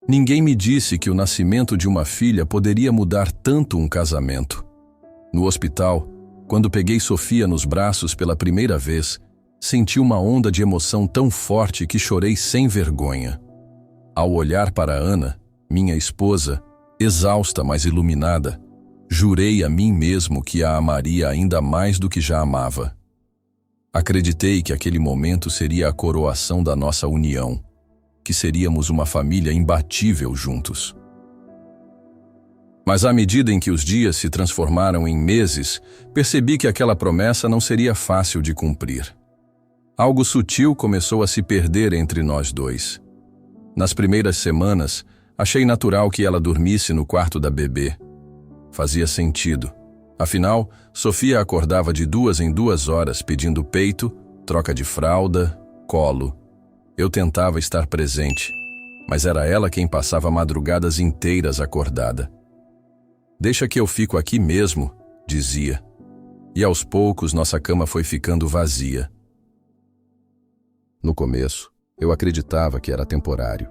Ninguém me disse que o nascimento de uma filha poderia mudar tanto um casamento. No hospital, quando peguei Sofia nos braços pela primeira vez, senti uma onda de emoção tão forte que chorei sem vergonha. Ao olhar para Ana, minha esposa, exausta mas iluminada, jurei a mim mesmo que a amaria ainda mais do que já amava. Acreditei que aquele momento seria a coroação da nossa união, que seríamos uma família imbatível juntos. Mas à medida em que os dias se transformaram em meses, percebi que aquela promessa não seria fácil de cumprir. Algo sutil começou a se perder entre nós dois. Nas primeiras semanas, achei natural que ela dormisse no quarto da bebê. Fazia sentido. Afinal, Sofia acordava de 2 em 2 horas pedindo peito, troca de fralda, colo. Eu tentava estar presente, mas era ela quem passava madrugadas inteiras acordada. "Deixa que eu fico aqui mesmo", dizia. E aos poucos nossa cama foi ficando vazia. No começo, eu acreditava que era temporário.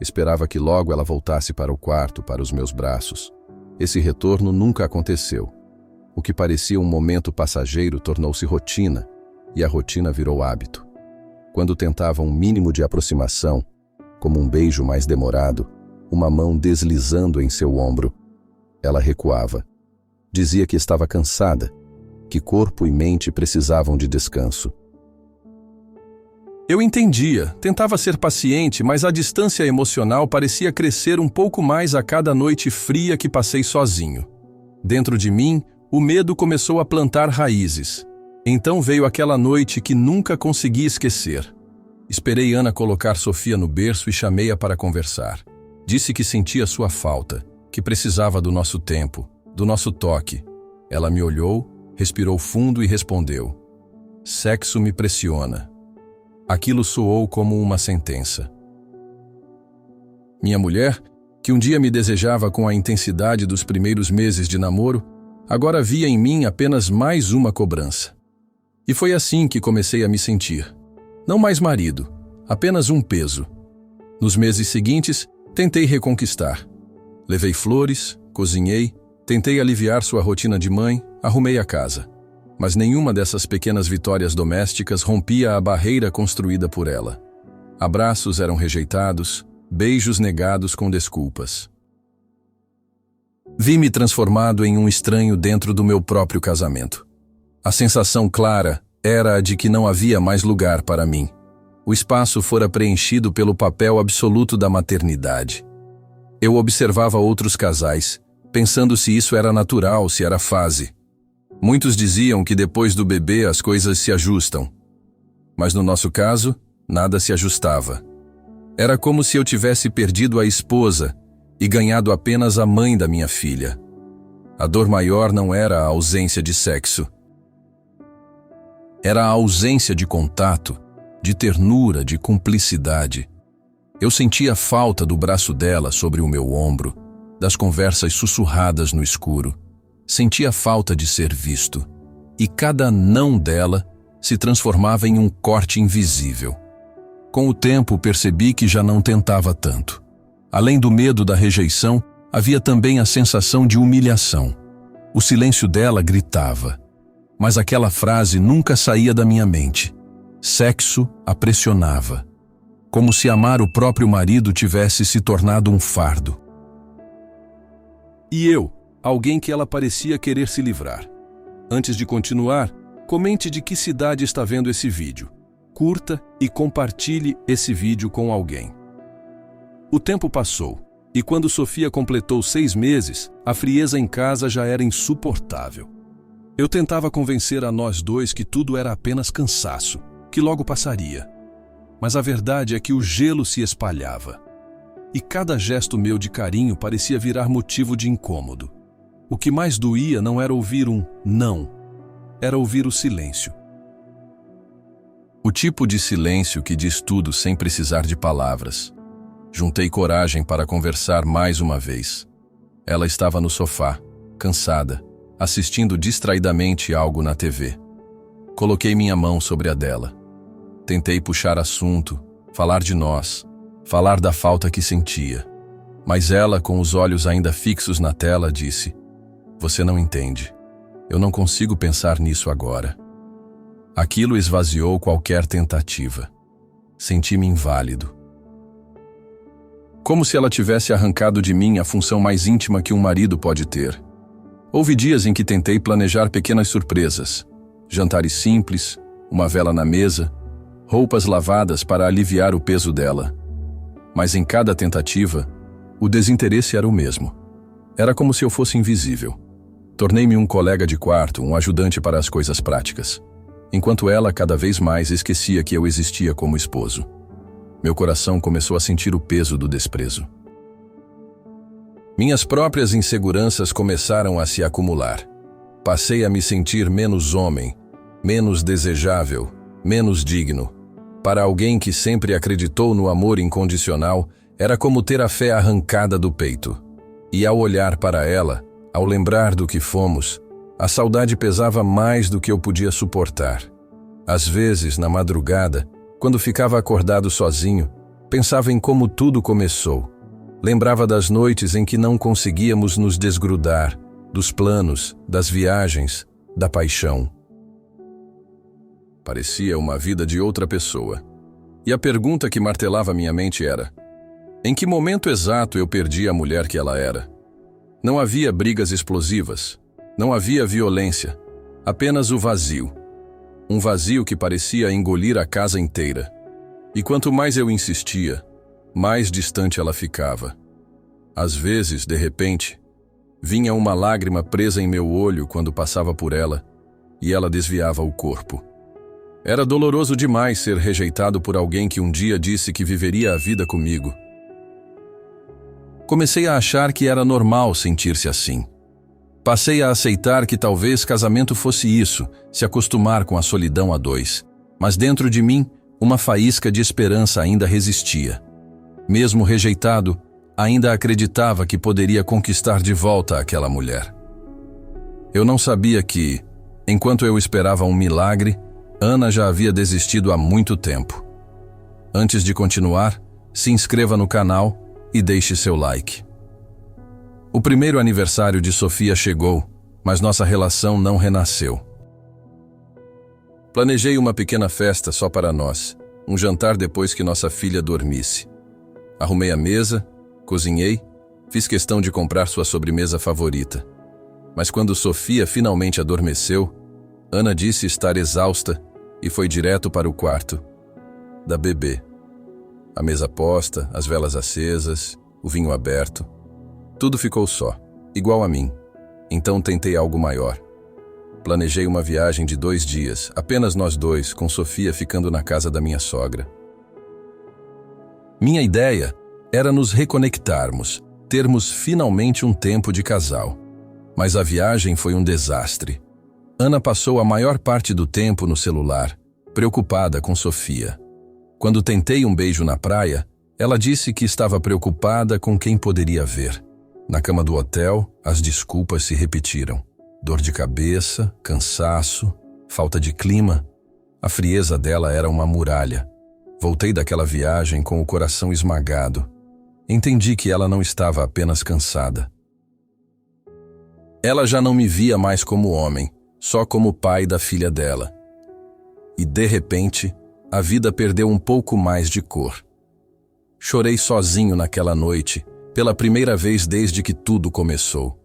Esperava que logo ela voltasse para o quarto, para os meus braços. Esse retorno nunca aconteceu. O que parecia um momento passageiro tornou-se rotina, e a rotina virou hábito. Quando tentava um mínimo de aproximação, como um beijo mais demorado, uma mão deslizando em seu ombro, ela recuava. Dizia que estava cansada, que corpo e mente precisavam de descanso. Eu entendia, tentava ser paciente, mas a distância emocional parecia crescer um pouco mais a cada noite fria que passei sozinho. Dentro de mim, o medo começou a plantar raízes. Então veio aquela noite que nunca consegui esquecer. Esperei Ana colocar Sofia no berço e chamei-a para conversar. Disse que sentia sua falta, que precisava do nosso tempo, do nosso toque. Ela me olhou, respirou fundo e respondeu: "Sexo me pressiona." Aquilo soou como uma sentença. Minha mulher, que um dia me desejava com a intensidade dos primeiros meses de namoro, agora via em mim apenas mais uma cobrança. E foi assim que comecei a me sentir. Não mais marido, apenas um peso. Nos meses seguintes, tentei reconquistar. Levei flores, cozinhei, tentei aliviar sua rotina de mãe, arrumei a casa. Mas nenhuma dessas pequenas vitórias domésticas rompia a barreira construída por ela. Abraços eram rejeitados, beijos negados com desculpas. Vi-me transformado em um estranho dentro do meu próprio casamento. A sensação clara era a de que não havia mais lugar para mim. O espaço fora preenchido pelo papel absoluto da maternidade. Eu observava outros casais, pensando se isso era natural, se era fase. Muitos diziam que depois do bebê as coisas se ajustam. Mas no nosso caso, nada se ajustava. Era como se eu tivesse perdido a esposa e ganhado apenas a mãe da minha filha. A dor maior não era a ausência de sexo. Era a ausência de contato, de ternura, de cumplicidade. Eu sentia falta do braço dela sobre o meu ombro, das conversas sussurradas no escuro. Sentia falta de ser visto, e cada não dela se transformava em um corte invisível. Com o tempo percebi que já não tentava tanto. Além do medo da rejeição, havia também a sensação de humilhação. O silêncio dela gritava, mas aquela frase nunca saía da minha mente. Sexo a pressionava, como se amar o próprio marido tivesse se tornado um fardo. E eu, alguém que ela parecia querer se livrar. Antes de continuar, comente de que cidade está vendo esse vídeo. Curta e compartilhe esse vídeo com alguém. O tempo passou, e quando Sofia completou 6 meses, a frieza em casa já era insuportável. Eu tentava convencer a nós dois que tudo era apenas cansaço, que logo passaria. Mas a verdade é que o gelo se espalhava. E cada gesto meu de carinho parecia virar motivo de incômodo. O que mais doía não era ouvir um não, era ouvir o silêncio. O tipo de silêncio que diz tudo sem precisar de palavras. Juntei coragem para conversar mais uma vez. Ela estava no sofá, cansada, assistindo distraidamente algo na TV. Coloquei minha mão sobre a dela. Tentei puxar assunto, falar de nós, falar da falta que sentia. Mas ela, com os olhos ainda fixos na tela, disse: "Você não entende. Eu não consigo pensar nisso agora." Aquilo esvaziou qualquer tentativa. Senti-me inválido. Como se ela tivesse arrancado de mim a função mais íntima que um marido pode ter. Houve dias em que tentei planejar pequenas surpresas. Jantares simples, uma vela na mesa, roupas lavadas para aliviar o peso dela. Mas em cada tentativa, o desinteresse era o mesmo. Era como se eu fosse invisível. Tornei-me um colega de quarto, um ajudante para as coisas práticas, enquanto ela cada vez mais esquecia que eu existia como esposo. Meu coração começou a sentir o peso do desprezo. Minhas próprias inseguranças começaram a se acumular. Passei a me sentir menos homem, menos desejável, menos digno. Para alguém que sempre acreditou no amor incondicional, era como ter a fé arrancada do peito. E ao olhar para ela, ao lembrar do que fomos, a saudade pesava mais do que eu podia suportar. Às vezes, na madrugada, quando ficava acordado sozinho, pensava em como tudo começou. Lembrava das noites em que não conseguíamos nos desgrudar, dos planos, das viagens, da paixão. Parecia uma vida de outra pessoa. E a pergunta que martelava minha mente era: em que momento exato eu perdi a mulher que ela era? Não havia brigas explosivas, não havia violência, apenas o vazio. Um vazio que parecia engolir a casa inteira. E quanto mais eu insistia, mais distante ela ficava. Às vezes, de repente, vinha uma lágrima presa em meu olho quando passava por ela, e ela desviava o corpo. Era doloroso demais ser rejeitado por alguém que um dia disse que viveria a vida comigo. Comecei a achar que era normal sentir-se assim. Passei a aceitar que talvez casamento fosse isso, se acostumar com a solidão a dois. Mas dentro de mim, uma faísca de esperança ainda resistia. Mesmo rejeitado, ainda acreditava que poderia conquistar de volta aquela mulher. Eu não sabia que, enquanto eu esperava um milagre, Ana já havia desistido há muito tempo. Antes de continuar, se inscreva no canal e deixe seu like. O primeiro aniversário de Sofia chegou, mas nossa relação não renasceu. Planejei uma pequena festa só para nós, um jantar depois que nossa filha dormisse. Arrumei a mesa, cozinhei, fiz questão de comprar sua sobremesa favorita. Mas quando Sofia finalmente adormeceu, Ana disse estar exausta e foi direto para o quarto da bebê. A mesa posta, as velas acesas, o vinho aberto. Tudo ficou só, igual a mim. Então tentei algo maior. Planejei uma viagem de 2 dias, apenas nós dois, com Sofia ficando na casa da minha sogra. Minha ideia era nos reconectarmos, termos finalmente um tempo de casal. Mas a viagem foi um desastre. Ana passou a maior parte do tempo no celular, preocupada com Sofia. Quando tentei um beijo na praia, ela disse que estava preocupada com quem poderia ver. Na cama do hotel, as desculpas se repetiram. Dor de cabeça, cansaço, falta de clima. A frieza dela era uma muralha. Voltei daquela viagem com o coração esmagado. Entendi que ela não estava apenas cansada. Ela já não me via mais como homem, só como pai da filha dela. E, de repente, a vida perdeu um pouco mais de cor. Chorei sozinho naquela noite, pela primeira vez desde que tudo começou.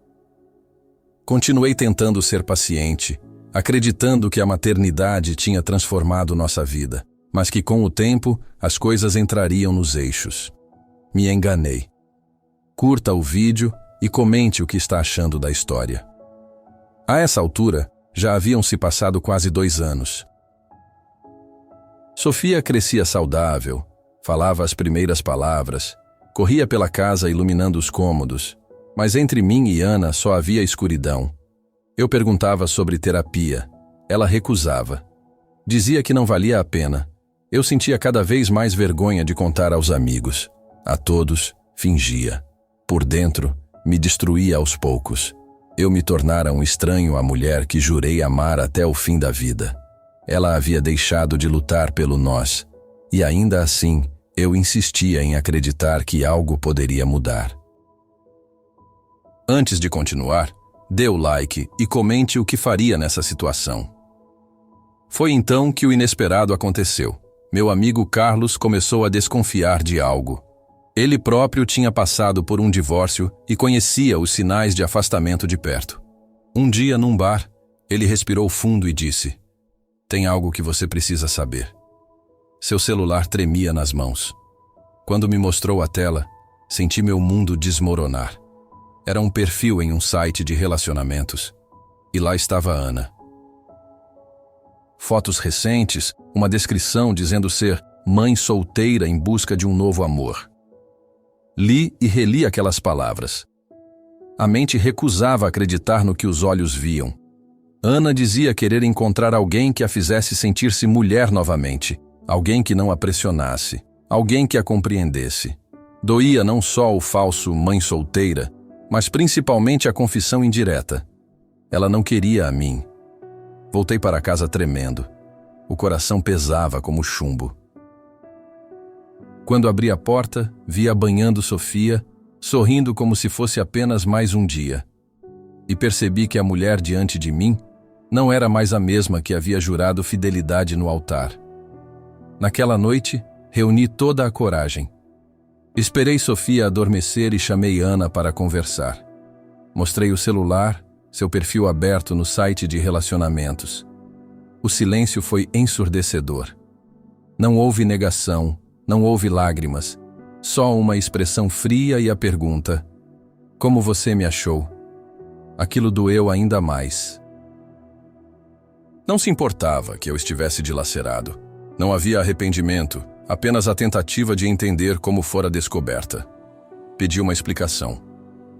Continuei tentando ser paciente, acreditando que a maternidade tinha transformado nossa vida, mas que com o tempo as coisas entrariam nos eixos. Me enganei. Curta o vídeo e comente o que está achando da história. A essa altura, já haviam se passado quase 2 anos. Sofia crescia saudável, falava as primeiras palavras, corria pela casa iluminando os cômodos, mas entre mim e Ana só havia escuridão. Eu perguntava sobre terapia. Ela recusava. Dizia que não valia a pena. Eu sentia cada vez mais vergonha de contar aos amigos. A todos, fingia. Por dentro, me destruía aos poucos. Eu me tornara um estranho à mulher que jurei amar até o fim da vida. Ela havia deixado de lutar pelo nós. E ainda assim, Eu insistia em acreditar que algo poderia mudar. Antes de continuar, dê o like e comente o que faria nessa situação. Foi então que o inesperado aconteceu. Meu amigo Carlos começou a desconfiar de algo. Ele próprio tinha passado por um divórcio e conhecia os sinais de afastamento de perto. Um dia, num bar, ele respirou fundo e disse: "Tem algo que você precisa saber." Seu celular tremia nas mãos. Quando me mostrou a tela, senti meu mundo desmoronar. Era um perfil em um site de relacionamentos. E lá estava Ana. Fotos recentes, uma descrição dizendo ser mãe solteira em busca de um novo amor. Li e reli aquelas palavras. A mente recusava acreditar no que os olhos viam. Ana dizia querer encontrar alguém que a fizesse sentir-se mulher novamente, alguém que não a pressionasse, alguém que a compreendesse. Doía não só o falso mãe solteira, mas principalmente a confissão indireta. Ela não queria a mim. Voltei para casa tremendo. O coração pesava como chumbo. Quando abri a porta, vi-a banhando Sofia, sorrindo como se fosse apenas mais um dia. E percebi que a mulher diante de mim não era mais a mesma que havia jurado fidelidade no altar. Naquela noite, reuni toda a coragem. Esperei Sofia adormecer e chamei Ana para conversar. Mostrei o celular, seu perfil aberto no site de relacionamentos. O silêncio foi ensurdecedor. Não houve negação, não houve lágrimas, só uma expressão fria e a pergunta: "Como você me achou?" Aquilo doeu ainda mais. Não se importava que eu estivesse dilacerado. Não havia arrependimento, apenas a tentativa de entender como fora descoberta. Pedi uma explicação.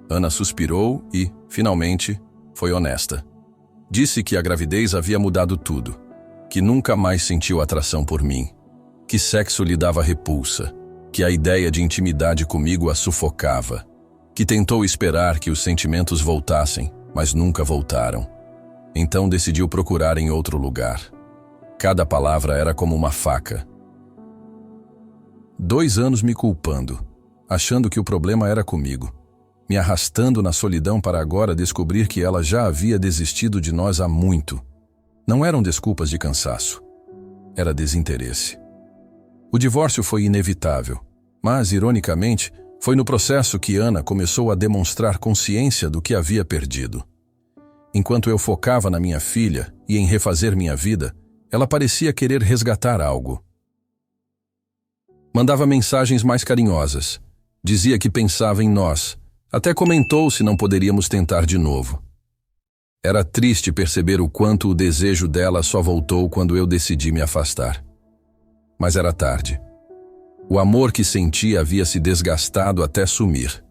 Ana suspirou e, finalmente, foi honesta. Disse que a gravidez havia mudado tudo, que nunca mais sentiu atração por mim, que sexo lhe dava repulsa, que a ideia de intimidade comigo a sufocava, que tentou esperar que os sentimentos voltassem, mas nunca voltaram. Então decidiu procurar em outro lugar. Cada palavra era como uma faca. 2 anos me culpando, achando que o problema era comigo, me arrastando na solidão para agora descobrir que ela já havia desistido de nós há muito. Não eram desculpas de cansaço. Era desinteresse. O divórcio foi inevitável, mas, ironicamente, foi no processo que Ana começou a demonstrar consciência do que havia perdido. Enquanto eu focava na minha filha e em refazer minha vida, ela parecia querer resgatar algo. Mandava mensagens mais carinhosas. Dizia que pensava em nós. Até comentou se não poderíamos tentar de novo. Era triste perceber o quanto o desejo dela só voltou quando eu decidi me afastar. Mas era tarde. O amor que sentia havia se desgastado até sumir.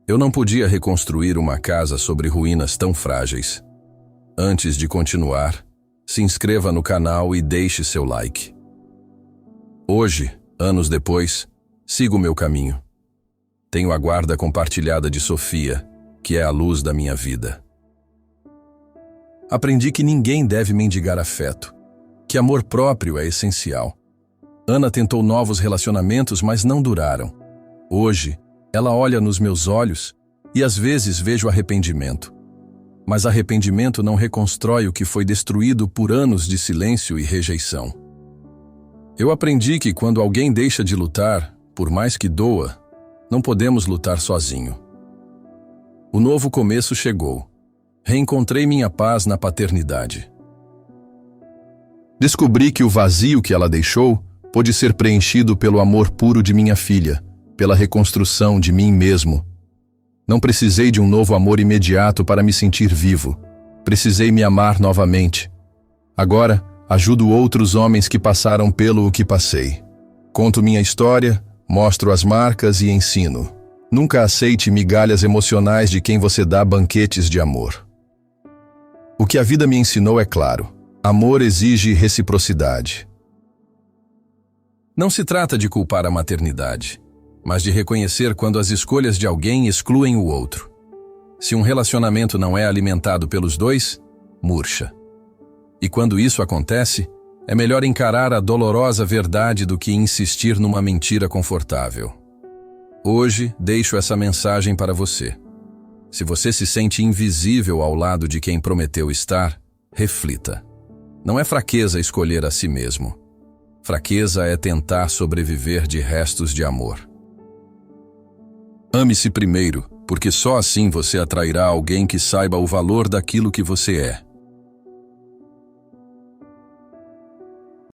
Eu não podia reconstruir uma casa sobre ruínas tão frágeis. Antes de continuar, se inscreva no canal e deixe seu like. Hoje, anos depois, sigo o meu caminho. Tenho a guarda compartilhada de Sofia, que é a luz da minha vida. Aprendi que ninguém deve mendigar afeto, que amor próprio é essencial. Ana tentou novos relacionamentos, mas não duraram. Hoje, ela olha nos meus olhos e às vezes vejo arrependimento. Mas arrependimento não reconstrói o que foi destruído por anos de silêncio e rejeição. Eu aprendi que quando alguém deixa de lutar, por mais que doa, não podemos lutar sozinho. O novo começo chegou. Reencontrei minha paz na paternidade. Descobri que o vazio que ela deixou pôde ser preenchido pelo amor puro de minha filha, pela reconstrução de mim mesmo. Não precisei de um novo amor imediato para me sentir vivo. Precisei me amar novamente. Agora, ajudo outros homens que passaram pelo que passei. Conto minha história, mostro as marcas e ensino. Nunca aceite migalhas emocionais de quem você dá banquetes de amor. O que a vida me ensinou é claro. Amor exige reciprocidade. Não se trata de culpar a maternidade, mas de reconhecer quando as escolhas de alguém excluem o outro. Se um relacionamento não é alimentado pelos dois, murcha. E quando isso acontece, É melhor encarar a dolorosa verdade do que insistir numa mentira confortável. Hoje, deixo essa mensagem para você. Se você se sente invisível ao lado de quem prometeu estar, reflita. Não é fraqueza escolher a si mesmo. Fraqueza é tentar sobreviver de restos de amor. Ame-se primeiro, porque só assim você atrairá alguém que saiba o valor daquilo que você é.